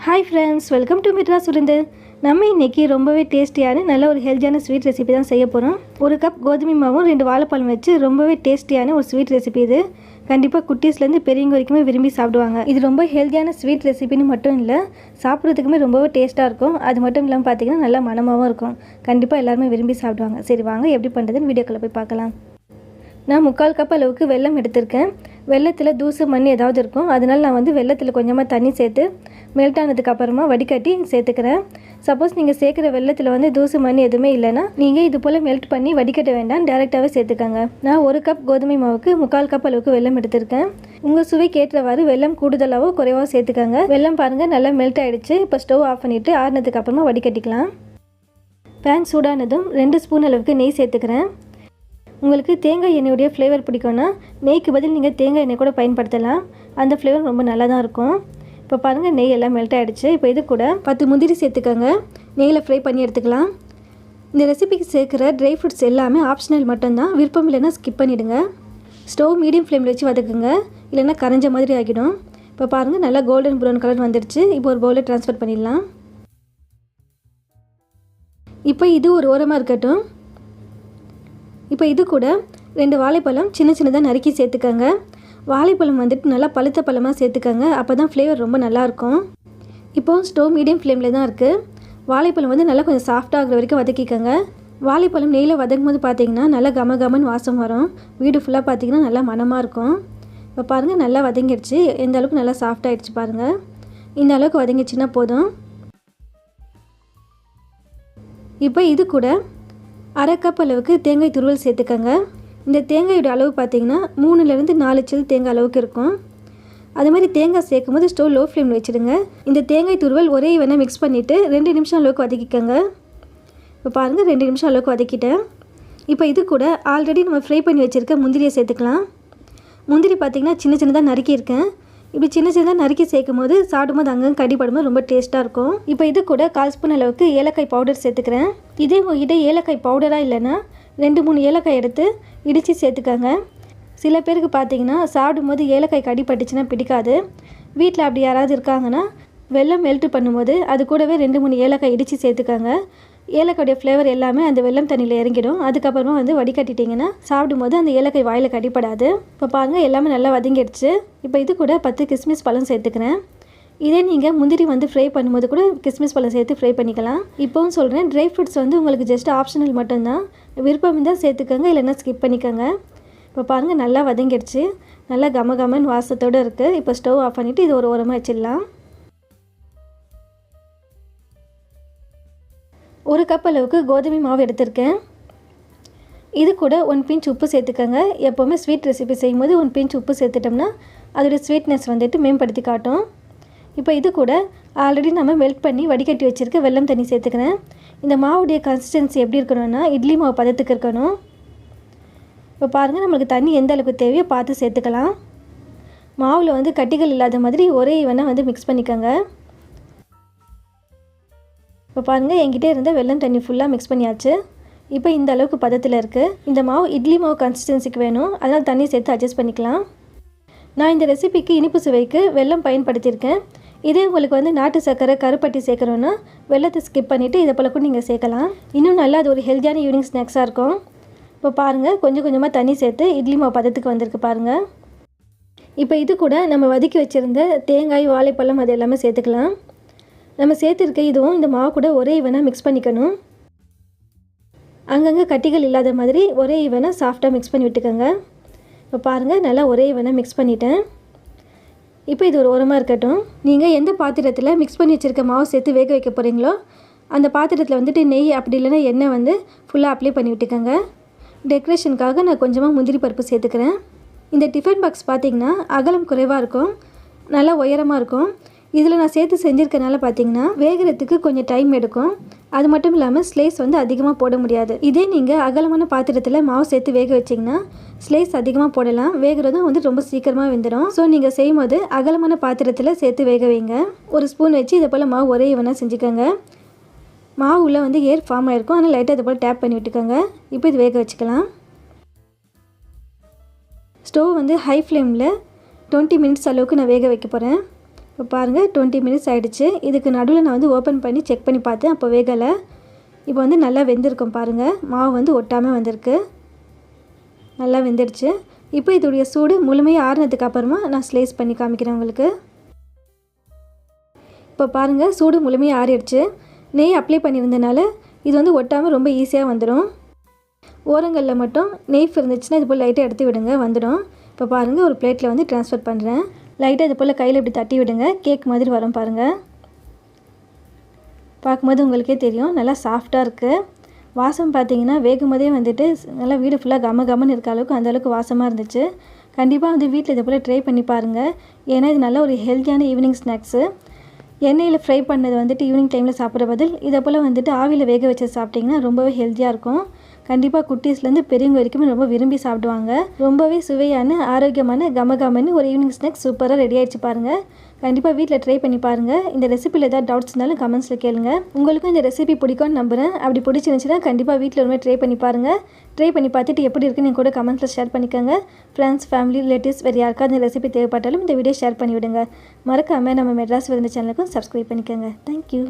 Hi friends, welcome to Mithras விருந்து. நம்ம இன்றைக்கி ரொம்பவே டேஸ்டியான நல்ல ஒரு ஹெல்த்தியான ஸ்வீட் ரெசிபி தான் செய்ய போகிறோம். ஒரு கப் கோதுமை மாவும் 2 வாழைப்பழம் வச்சு ரொம்பவே டேஸ்டியான ஒரு ஸ்வீட் ரெசிபி இது. கண்டிப்பாக குட்டீஸ்லேருந்து பெரியவங்க வரைக்குமே விரும்பி சாப்பிடுவாங்க. இது ரொம்ப ஹெல்த்தியான ஸ்வீட் ரெசிபின்னு மட்டும் இல்லை, சாப்பிட்றதுக்குமே ரொம்பவே டேஸ்ட்டாக இருக்கும். அது மட்டும் இல்லாமல் பார்த்திங்கன்னா நல்லா மனமாகவும் இருக்கும். கண்டிப்பாக எல்லாருமே விரும்பி சாப்பிடுவாங்க. சரி வாங்க எப்படி பண்ணுறதுன்னு வீடியோக்குள்ளே போய் பார்க்கலாம். நான் 3/4 கப் அளவுக்கு வெல்லம் எடுத்திருக்கேன். வெல்லத்தில் தூசு மண் ஏதாவது இருக்கும், அதனால் நான் வெல்லத்தில் கொஞ்சமாக தண்ணி சேர்த்து மெல்ட் ஆனதுக்கு அப்புறமா வடிகட்டி சேர்த்துக்கிறேன். சப்போஸ் நீங்கள் சேர்க்குற வெல்லத்தில் தூசு மண் எதுவுமே இல்லைன்னா நீங்கள் இது போல் மெல்ட் பண்ணி வடிகட்ட வேண்டாம், டேரெக்டாகவே சேர்த்துக்கோங்க. நான் 1 கப் கோதுமை மாவுக்கு 3/4 கப் அளவுக்கு வெல்லம் எடுத்திருக்கேன். உங்கள் சுவைக்கு ஏற்றவாறு வெல்லம் கூடுதலாகவோ குறைவாக சேர்த்துக்கோங்க. வெல்லம் பாருங்கள் நல்லா மெல்ட் ஆகிடுச்சு. இப்போ ஸ்டவ் ஆஃப் பண்ணிவிட்டு ஆறுனதுக்கு அப்புறமா வடிகட்டிக்கலாம். பேன் சூடானதும் 2 ஸ்பூன் அளவுக்கு நெய் சேர்த்துக்கிறேன். உங்களுக்கு தேங்காய் எண்ணெயுடைய ஃப்ளேவர் பிடிக்கும்னா நெய்க்கு பதில் நீங்கள் தேங்காய் எண்ணெய் கூட பயன்படுத்தலாம். அந்த ஃப்ளேவர் ரொம்ப நல்லா தான் இருக்கும். இப்போ பாருங்கள் நெய் எல்லாம் மெல்ட் ஆகிடுச்சு. இப்போ இது கூட 10 முந்திரி சேர்த்துக்கோங்க. நெய்யில் ஃப்ரை பண்ணி எடுத்துக்கலாம். இந்த ரெசிபிக்கு சேர்க்குற ட்ரை ஃப்ரூட்ஸ் எல்லாமே ஆப்ஷனல் மட்டும்தான், விருப்பம் இல்லைன்னா ஸ்கிப் பண்ணிவிடுங்க. ஸ்டவ் மீடியம் ஃப்ளேமில் வச்சு வதக்குங்க, இல்லைன்னா கரைஞ்ச மாதிரி ஆகிடும். இப்போ பாருங்கள் நல்லா கோல்டன் ப்ரௌன் கலர் வந்துடுச்சு. இப்போ ஒரு பவுலில் ட்ரான்ஸ்ஃபர் பண்ணிடலாம். இப்போ இது ஒரு ஓரமாக இருக்கட்டும். இப்போ இது கூட 2 வாழைப்பழம் சின்ன சின்னதாக நறுக்கி சேர்த்துக்கோங்க. வாழைப்பழம் நல்லா பழுத்த பழமாக சேர்த்துக்கோங்க, அப்போ தான் ஃப்ளேவர் ரொம்ப நல்லாயிருக்கும். இப்போது ஸ்டவ் மீடியம் ஃப்ளேமில் தான் இருக்குது. வாழைப்பழம் நல்லா கொஞ்சம் சாஃப்டாகிற வரைக்கும் வதக்கிக்கோங்க. வாழைப்பழம் நெய்யில் வதக்கும் போது பார்த்திங்கன்னா நல்லா கமகமன்னு வாசம் வரும். வீடு ஃபுல்லாக பார்த்திங்கன்னா நல்லா மணமாக இருக்கும். இப்போ பாருங்கள் நல்லா வதங்கிடுச்சு. எந்த அளவுக்கு நல்லா சாஃப்டாகிடுச்சு பாருங்கள். இந்த அளவுக்கு வதங்கிடுச்சுன்னா போதும். இப்போ இது கூட 1/2 கப் அளவுக்கு தேங்காய் துருவல் சேர்த்துக்கோங்க. இந்த தேங்காயோட அளவு பார்த்திங்கன்னா 3லேருந்து 4 சில் தேங்காய் அளவுக்கு இருக்கும். அது மாதிரி தேங்காய் சேர்க்கும் போது ஸ்டவ் லோ ஃப்ளேமில் வச்சுடுங்க. இந்த தேங்காய் துருவல் ஒரே வேணால் மிக்ஸ் பண்ணிவிட்டு 2 நிமிஷம் அளவுக்கு வதக்கிக்கோங்க. இப்போ பாருங்கள் 2 நிமிஷம் அளவுக்கு வதக்கிட்டேன். இப்போ இது கூட ஆல்ரெடி நம்ம ஃப்ரை பண்ணி வச்சுருக்க முந்திரியை சேர்த்துக்கலாம். முந்திரி பார்த்திங்கன்னா சின்ன சின்னதாக நறுக்கியிருக்கேன். இப்படி சின்ன சின்னதாக நறுக்கி சேர்க்கும் போது சாப்பிடும்போது அங்கங்கே கடிப்படும்போது ரொம்ப டேஸ்ட்டாக இருக்கும். இப்போ இது கூட 1/4 ஸ்பூன் அளவுக்கு ஏலக்காய் பவுடர் சேர்த்துக்கிறேன். இதே உங்கள்கிட்ட ஏலக்காய் பவுடராக இல்லைன்னா 2-3 ஏலக்காய் எடுத்து இடித்து சேர்த்துக்கோங்க. சில பேருக்கு பார்த்திங்கன்னா சாப்பிடும்போது ஏலக்காய் கடிப்பட்டுச்சுன்னா பிடிக்காது. வீட்டில் அப்படி யாராவது இருக்காங்கன்னா வெல்லம் மெல்ட்டு பண்ணும்போது அது கூடவே 2-3 ஏலக்காய் இடித்து சேர்த்துக்கோங்க. ஏலக்காயுடைய ஃப்ளேவர் எல்லாமே அந்த வெல்லம் தண்ணியில் இறங்கிடும். அதுக்கப்புறமா வடிகட்டிட்டிங்கன்னா சாப்பிடும்போது அந்த ஏலக்காய் வாயில் கடிப்படாது. இப்போ பாருங்கள் எல்லாமே நல்லா வதங்கிடுச்சு. இப்போ இது கூட 10 கிஸ்மிஸ் பழம் சேர்த்துக்கிறேன். இதே நீங்கள் முந்திரி ஃப்ரை பண்ணும்போது கூட கிஸ்மிஸ் பழம் சேர்த்து ஃப்ரை பண்ணிக்கலாம். இப்போவும் சொல்கிறேன், ட்ரை ஃப்ரூட்ஸ் உங்களுக்கு ஜஸ்ட் ஆப்ஷனல் மட்டும்தான், விருப்பம் இருந்தால் சேர்த்துக்கோங்க, இல்லைன்னா ஸ்கிப் பண்ணிக்கோங்க. இப்போ பாருங்கள் நல்லா வதங்கிடுச்சு. நல்லா கமகமன் வாசத்தோடு இருக்குது. இப்போ ஸ்டவ் ஆஃப் பண்ணிவிட்டு இது ஒரு ஓரமாக வச்சிடலாம். 1 கப் அளவுக்கு கோதுமை மாவு எடுத்திருக்கேன். இது கூட 1 பிஞ்ச் உப்பு சேர்த்துக்கோங்க. எப்போவுமே ஸ்வீட் ரெசிபி செய்யும்போது 1 பிஞ்ச் உப்பு சேர்த்துட்டோம்னா அதோடய ஸ்வீட்னஸ் மேம்படுத்தி காட்டும். இப்போ இது கூட ஆல்ரெடி நம்ம மெல்ட் பண்ணி வடிகட்டி வச்சுருக்க வெல்லம் தண்ணி சேர்த்துக்கிறேன். இந்த மாவுடைய கன்சிஸ்டன்சி எப்படி இருக்கணும்னா இட்லி மாவு பதத்துக்கு இருக்கணும். இப்போ பாருங்கள் நம்மளுக்கு தண்ணி எந்த அளவுக்கு தேவையோ பார்த்து சேர்த்துக்கலாம். மாவில் கட்டிகள் இல்லாத மாதிரி ஒரே வேணால் மிக்ஸ் பண்ணிக்கோங்க. இப்போ பாருங்கள் என்கிட்ட இருந்த வெல்லம் தண்ணி ஃபுல்லாக மிக்ஸ் பண்ணியாச்சு. இப்போ இந்த அளவுக்கு பதத்தில் இருக்குது. இந்த மாவு இட்லி மாவு கன்சிஸ்டன்சிக்கு வேணும், அதனால் தண்ணி சேர்த்து அட்ஜஸ்ட் பண்ணிக்கலாம். நான் இந்த ரெசிபிக்கு இனிப்பு சுவைக்கு வெல்லம் பயன்படுத்தியிருக்கேன். இதே உங்களுக்கு நாட்டு சர்க்கரை கருப்பட்டி சேர்க்கணுன்னா வெல்லத்தை ஸ்கிப் பண்ணிவிட்டு இதை போல் கூட நீங்கள் சேர்க்கலாம். இன்னும் நல்லா அது ஒரு ஹெல்த்தியான ஈவினிங் ஸ்நாக்ஸாக இருக்கும். இப்போ பாருங்கள் கொஞ்சம் கொஞ்சமாக தண்ணி சேர்த்து இட்லி மாவு பதத்துக்கு வந்திருக்கு பாருங்கள். இப்போ இது கூட நம்ம வதக்கி வச்சுருந்த தேங்காய் வாழைப்பழம் அது எல்லாமே சேர்த்துக்கலாம். நம்ம சேர்த்துருக்க இதுவும் இந்த மாவு கூட ஒரே ஈவனாக மிக்ஸ் பண்ணிக்கணும். அங்கங்கே கட்டிகள் இல்லாத மாதிரி ஒரே ஈவனாக சாஃப்டாக மிக்ஸ் பண்ணி விட்டுக்கோங்க. இப்போ பாருங்கள் நல்லா ஒரே ஈவனாக மிக்ஸ் பண்ணிட்டேன். இப்போ இது ஒரு ஓரமாக இருக்கட்டும். நீங்கள் எந்த பாத்திரத்தில் மிக்ஸ் பண்ணி வச்சுருக்க மாவு சேர்த்து வேக வைக்க போகிறீங்களோ அந்த பாத்திரத்தில் நெய் அப்படி இல்லைன்னா எண்ணெய் ஃபுல்லாக அப்ளை பண்ணி விட்டுக்கோங்க. டெக்கரேஷனுக்காக நான் கொஞ்சமாக முந்திரி பருப்பு சேர்த்துக்கிறேன். இந்த டிஃபன் பாக்ஸ் பார்த்திங்கன்னா அகலம் குறைவாக இருக்கும், நல்லா உயரமாக இருக்கும். இதில் நான் சேர்த்து செஞ்சுருக்கனால பார்த்திங்கன்னா வேகிறதுக்கு கொஞ்சம் டைம் எடுக்கும். அது மட்டும் இல்லாமல் ஸ்லைஸ் அதிகமாக போட முடியாது. இதே நீங்கள் அகலமான பாத்திரத்தில் மாவு சேர்த்து வேக வச்சிங்கன்னா ஸ்லைஸ் அதிகமாக போடலாம், வேகிறதும் ரொம்ப சீக்கிரமாக வெந்துடும். ஸோ நீங்கள் செய்யும் போது அகலமான பாத்திரத்தில் சேர்த்து வேக வைங்க. ஒரு ஸ்பூன் வச்சு இதை போல் மாவு ஒரே வேணால் செஞ்சுக்கோங்க. மாவு உள்ளே ஏர் ஃபார்ம் ஆகிருக்கும், ஆனால் லைட்டாக இதை போல் டேப் பண்ணி விட்டுக்கோங்க. இப்போ இது வேக வச்சுக்கலாம். ஸ்டவ் ஹை ஃப்ளேமில் 20 மினிட்ஸ் அளவுக்கு நான் வேக வைக்க போகிறேன். இப்போ பாருங்கள் 20 மினிட்ஸ் ஆகிடுச்சு. இதுக்கு நடுவில் நான் வந்து ஓப்பன் பண்ணி செக் பண்ணி பார்த்தேன், அப்போ வேகலை. இப்போ வந்து நல்லா வெந்திருக்கும் பாருங்கள், மாவு வந்து ஒட்டாமல் வந்திருக்கு, நல்லா வெந்துடுச்சு. இப்போ இதோடைய சூடு முழுமையாக ஆறுனதுக்கு அப்புறமா நான் ஸ்லைஸ் பண்ணி காமிக்கிறேன் உங்களுக்கு. இப்போ பாருங்கள் சூடு முழுமையாக ஆறிடுச்சு. நெய் அப்ளை பண்ணியிருந்தனால இது வந்து ஒட்டாமல் ரொம்ப ஈஸியாக வந்துடும். ஓரங்களில் மட்டும் நெய் இருந்துச்சுன்னா இது போல் லைட்டாக எடுத்து விடுங்க, வந்துடும். இப்போ பாருங்கள் ஒரு பிளேட்டில் வந்து ட்ரான்ஸ்ஃபர் பண்ணுறேன். லைட்டாக இது போல் கையில் இப்படி தட்டி விடுங்க, கேக் மாதிரி வரும் பாருங்கள். பார்க்கும்போது உங்களுக்கே தெரியும் நல்லா சாஃப்டாக இருக்குது. வாசம் பார்த்தீங்கன்னா வேகும் போதே வந்துட்டு நல்லா வீடு ஃபுல்லாக கமன்னு இருக்க அளவுக்கு அந்தளவுக்கு வாசமாக இருந்துச்சு. கண்டிப்பாக வந்து வீட்டில் இது போல் ட்ரை பண்ணி பாருங்கள். ஏன்னா இது நல்ல ஒரு ஹெல்த்தியான ஈவினிங் ஸ்நாக்ஸு. எண்ணெயில் ஃப்ரை பண்ணது வந்துட்டு ஈவினிங் டைமில் சாப்பிட்ற பதில் இதை போல் வந்துட்டு ஆவியில் வேக வச்சு சாப்பிட்டிங்கன்னா ரொம்பவே ஹெல்த்தியாக இருக்கும். கண்டிப்பாக குட்டீஸ்லேருந்து பெரியவங்க வரைக்கும் ரொம்ப விரும்பி சாப்பிடுவாங்க. ரொம்பவே சுவையான ஆரோக்கியமான கமன்னு ஒரு ஈவினிங் ஸ்நாக்ஸ் சூப்பராக ரெடி ஆகிடுச்சு பாருங்கள். கண்டிப்பாக வீட்டில் ட்ரை பண்ணி பாருங்கள். இந்த ரெசிபியில் ஏதாவது டவுட்ஸ் இருந்தாலும் கமெண்ட்ஸில் கேளுங்க. உங்களுக்கும் இந்த ரெசிபி பிடிக்கும்னு நம்புகிறேன். அப்படி பிடிச்சிருந்துச்சுன்னா கண்டிப்பாக வீட்டில் ஒருமே ட்ரை பண்ணி பாருங்கள். ட்ரை பண்ணி பார்த்துட்டு எப்படி இருக்குன்னு கூட கமெண்ட்ஸில் ஷேர் பண்ணிக்கோங்க. ஃப்ரெண்ட்ஸ், ஃபேமிலி, ரிலேட்டிவ்ஸ் வேறு யாருக்காவது இந்த ரெசிபி தேவைப்பட்டாலும் இந்த வீடியோ ஷேர் பண்ணிவிடுங்க. மறக்காமல் நம்ம மெட்ராஸ் விருந்து சேனலுக்கும் சப்ஸ்கிரைப் பண்ணிக்கோங்க. தேங்க்யூ.